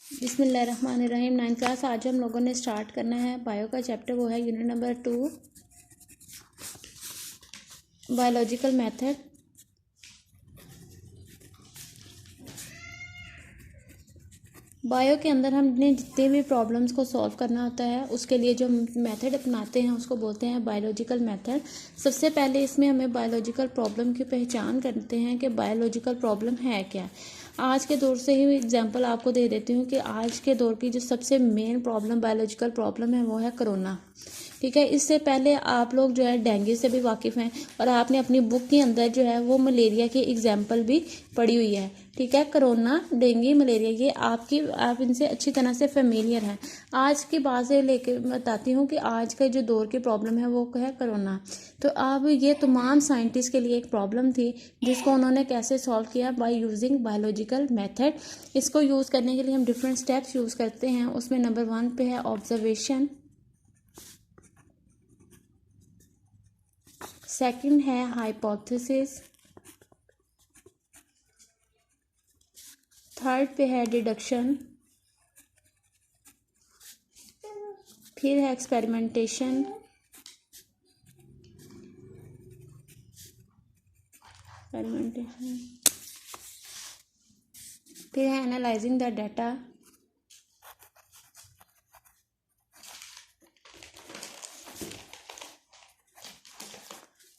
बिस्मिल्लाहिर्रहमानिर्रहीम। 9th class आज हम लोगों ने स्टार्ट करना है बायो का चैप्टर, वो है unit number 2 biological method. Bio के अंदर हमने जितने भी प्रॉब्लम्स को सॉल्व करना होता है उसके लिए जो मेथड अपनाते हैं उसको बोलते हैं बायोलॉजिकल मेथड। सबसे पहले इसमें हमें बायोलॉजिकल प्रॉब्लम की पहचान करते हैं कि बायोलॉजिकल प्रॉब्लम है क्या। आज के दौर से ही एग्जांपल आपको दे देती हूँ कि आज के दौर की जो सबसे मेन प्रॉब्लम बायोलॉजिकल प्रॉब्लम है वो है कोरोना। ठीक है, इससे पहले आप लोग जो है डेंगू से भी वाकिफ़ हैं और आपने अपनी बुक के अंदर जो है वो मलेरिया की एग्जाम्पल भी पढ़ी हुई है। ठीक है, कोरोना, डेंगू, मलेरिया, ये आप इनसे अच्छी तरह से फेमिलियर हैं। आज की बात से लेके बताती हूँ कि आज का जो दौर की प्रॉब्लम है वो है कोरोना। तो अब ये तमाम साइंटिस्ट के लिए एक प्रॉब्लम थी जिसको उन्होंने कैसे सॉल्व किया, बाय यूजिंग बायोलॉजिकल मेथड। इसको यूज़ करने के लिए हम डिफरेंट स्टेप्स यूज़ करते हैं। उसमें नंबर 1 पे है ऑब्जर्वेशन, सेकंड है हाइपोथेसिस, थर्ड पे है डिडक्शन, फिर है एक्सपेरिमेंटेशन, फिर है एनालाइजिंग द डाटा,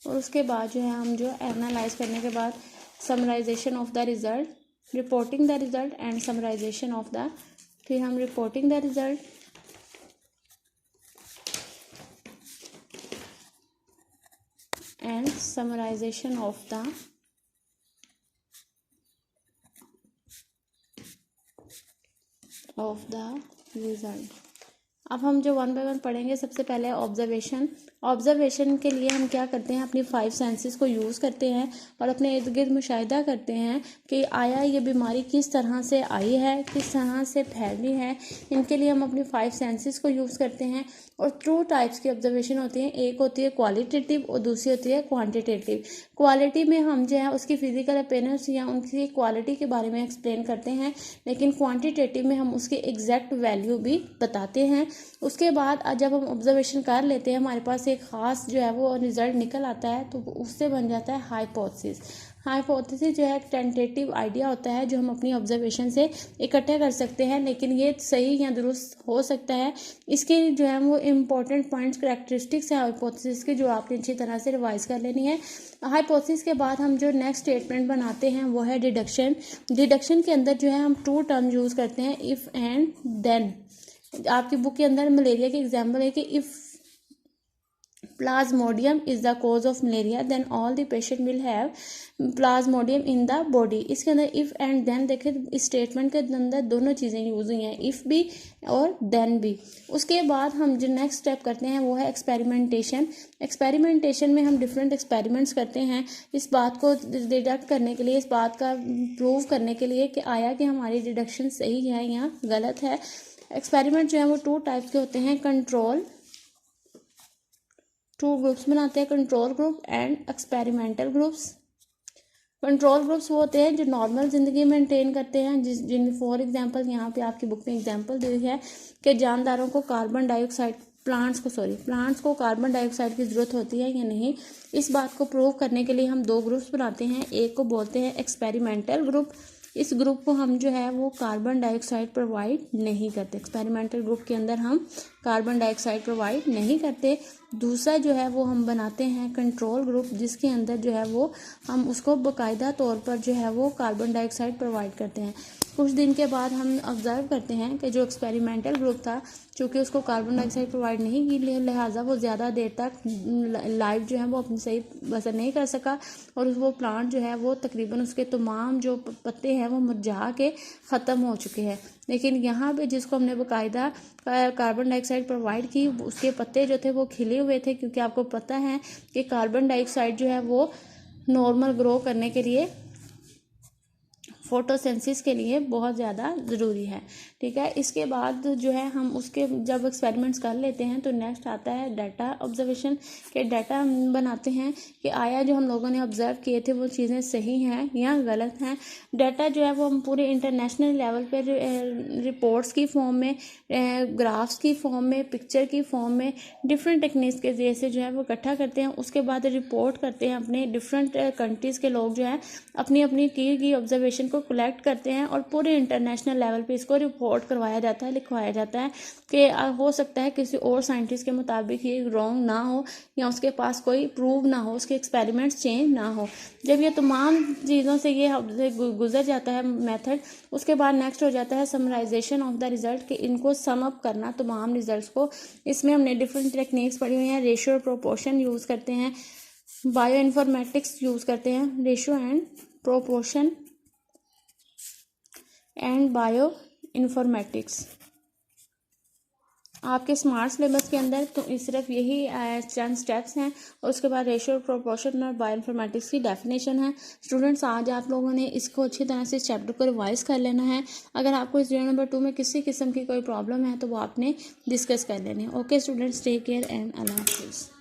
और उसके बाद जो है हम जो एनालाइज करने के बाद summarisation of the result, reporting the result and summarisation of the, फिर हम reporting the result and summarisation of the result. अब हम जो 1 बाय 1 पढ़ेंगे। सबसे पहले ऑब्जर्वेशन। ऑब्जर्वेशन के लिए हम क्या करते हैं, अपनी 5 सेंसेस को यूज़ करते हैं और अपने इर्द गिर्द मुशाहिदा करते हैं कि आया ये बीमारी किस तरह से आई है, किस तरह से फैली है। इनके लिए हम अपनी 5 सेंसेस को यूज़ करते हैं। और 2 टाइप्स की ऑब्जर्वेशन होती हैं, एक होती है क्वालिटेटिव और दूसरी होती है क्वांटिटेटिव। क्वालिटी में हम जो है उसकी फिजिकल अपीयरेंस या उनकी क्वालिटी के बारे में एक्सप्लेन करते हैं, लेकिन क्वांटिटेटिव में हम उसकी एग्जैक्ट वैल्यू भी बताते हैं। उसके बाद जब हम ऑब्जर्वेशन कर लेते हैं, हमारे पास एक ख़ास जो है वो रिजल्ट निकल आता है, तो उससे बन जाता है हाइपोथेसिस। हाइपोथेसिस जो है एक टेंटेटिव आइडिया होता है जो हम अपनी ऑब्जर्वेशन से इकट्ठे कर सकते हैं, लेकिन ये सही या दुरुस्त हो सकता है। इसके जो है वो इम्पोर्टेंट पॉइंट्स, करैक्टरिस्टिक्स है हाइपोथेसिस की, जो आपने अच्छी तरह से रिवाइज कर लेनी है। हाइपोथेसिस के बाद हम जो नेक्स्ट स्टेटमेंट बनाते हैं वो है डिडक्शन। डिडक्शन के अंदर जो है हम 2 टर्म यूज़ करते हैं, इफ़ एंड देन। आपकी बुक के अंदर मलेरिया के एग्जाम्पल है कि if plasmodium is the cause of malaria then all the patient will have plasmodium in the body. इसके अंदर इफ़ एंड देन देखिए, इस स्टेटमेंट के अंदर दोनों चीज़ें यूज हुई हैं, इफ़ भी और देन भी। उसके बाद हम जो नेक्स्ट स्टेप करते हैं वो है एक्सपेरिमेंटेशन। एक्सपेरिमेंटेशन में हम डिफरेंट एक्सपेरिमेंट्स करते हैं इस बात को डिडक्ट करने के लिए, इस बात का प्रूव करने के लिए कि आया कि हमारी डिडक्शन सही है या गलत है। एक्सपेरिमेंट जो है वो 2 टाइप्स के होते हैं, कंट्रोल, 2 ग्रुप्स बनाते हैं, control group and experimental groups. Control groups वो होते हैं जो नॉर्मल ज़िंदगी मेंटेन करते हैं, जिन फॉर एग्जांपल यहाँ पे आपकी बुक में एग्जांपल दी है कि जानदारों को कार्बन डाइऑक्साइड, प्लांट्स को कार्बन डाइऑक्साइड की ज़रूरत होती है या नहीं। इस बात को प्रूव करने के लिए हम 2 ग्रुप्स बनाते हैं। एक को बोलते हैं एक्सपेरिमेंटल ग्रुप। इस ग्रुप को हम जो है वो कार्बन डाइऑक्साइड प्रोवाइड नहीं करते। एक्सपेरिमेंटल ग्रुप के अंदर हम कार्बन डाइऑक्साइड प्रोवाइड नहीं करते। दूसरा जो है वो हम बनाते हैं कंट्रोल ग्रुप, जिसके अंदर जो है वो हम उसको बाकायदा तौर पर जो है वो कार्बन डाइऑक्साइड प्रोवाइड करते हैं। कुछ दिन के बाद हम ऑब्ज़र्व करते हैं कि जो एक्सपेरिमेंटल ग्रुप था, चूँकि उसको कार्बन डाइऑक्साइड प्रोवाइड नहीं की, लिहाजा वो ज़्यादा देर तक लाइफ जो है वो अपनी सही बसर नहीं कर सका और वो प्लांट जो है वो तकरीबन उसके तमाम जो पत्ते हैं वो मुरझा के ख़त्म हो चुके हैं। लेकिन यहाँ पे जिसको हमने बाकायदा कार्बन डाइऑक्साइड प्रोवाइड की, उसके पत्ते जो थे वो खिले हुए थे, क्योंकि आपको पता है कि कार्बन डाइऑक्साइड जो है वो नॉर्मल ग्रो करने के लिए फोटोसिंथेसिस के लिए बहुत ज़्यादा ज़रूरी है। ठीक है, इसके बाद जो है हम उसके जब एक्सपेरिमेंट्स कर लेते हैं तो नेक्स्ट आता है डाटा ऑब्जर्वेशन के डाटा हम बनाते हैं कि आया जो हम लोगों ने ऑब्ज़र्व किए थे वो चीज़ें सही हैं या गलत हैं। डाटा जो है वो हम पूरे इंटरनेशनल लेवल पर रिपोर्ट्स की फॉर्म में, ग्राफ्स की फॉर्म में, पिक्चर की फॉर्म में डिफरेंट टेक्निक्स के ज़रिए से जो है वो इकट्ठा करते हैं। उसके बाद रिपोर्ट करते हैं, अपने डिफरेंट कंट्रीज़ के लोग जो है अपनी अपनी की गई ऑब्जर्वेशन को कलेक्ट करते हैं और पूरे इंटरनेशनल लेवल पे इसको रिपोर्ट करवाया जाता है, लिखवाया जाता है कि हो सकता है किसी और साइंटिस्ट के मुताबिक ये रॉन्ग ना हो या उसके पास कोई प्रूव ना हो, उसके एक्सपेरिमेंट्स चेंज ना हो। जब ये तमाम चीज़ों से ये गुजर जाता है मेथड, उसके बाद नेक्स्ट हो जाता है समराइजेशन ऑफ द रिजल्ट, कि इनको सम अप करना तमाम रिजल्ट्स को। इसमें हमने डिफरेंट टेक्निक्स पढ़ी हुई हैं। रेशियो और प्रोपोर्शन यूज़ करते हैं, बायो इन्फॉर्मेटिक्स यूज़ करते हैं, ratio and proportion and bio informatics. आपके स्मार्ट सिलेबस के अंदर तो सिर्फ यही चंद स्टेप्स हैं और उसके बाद रेशियो, प्रोपोर्शन और बायो इन्फॉर्मेटिक्स की डेफिनेशन है। स्टूडेंट्स, आज आप लोगों ने इसको अच्छी तरह से इस चैप्टर को रिवाइज कर लेना है। अगर आपको इस यूनिट नंबर 2 में किसी किस्म की कोई प्रॉब्लम है तो वो आपने डिस्कस कर लेनी है। Okay students, take care and अल्लाह हाफिज़।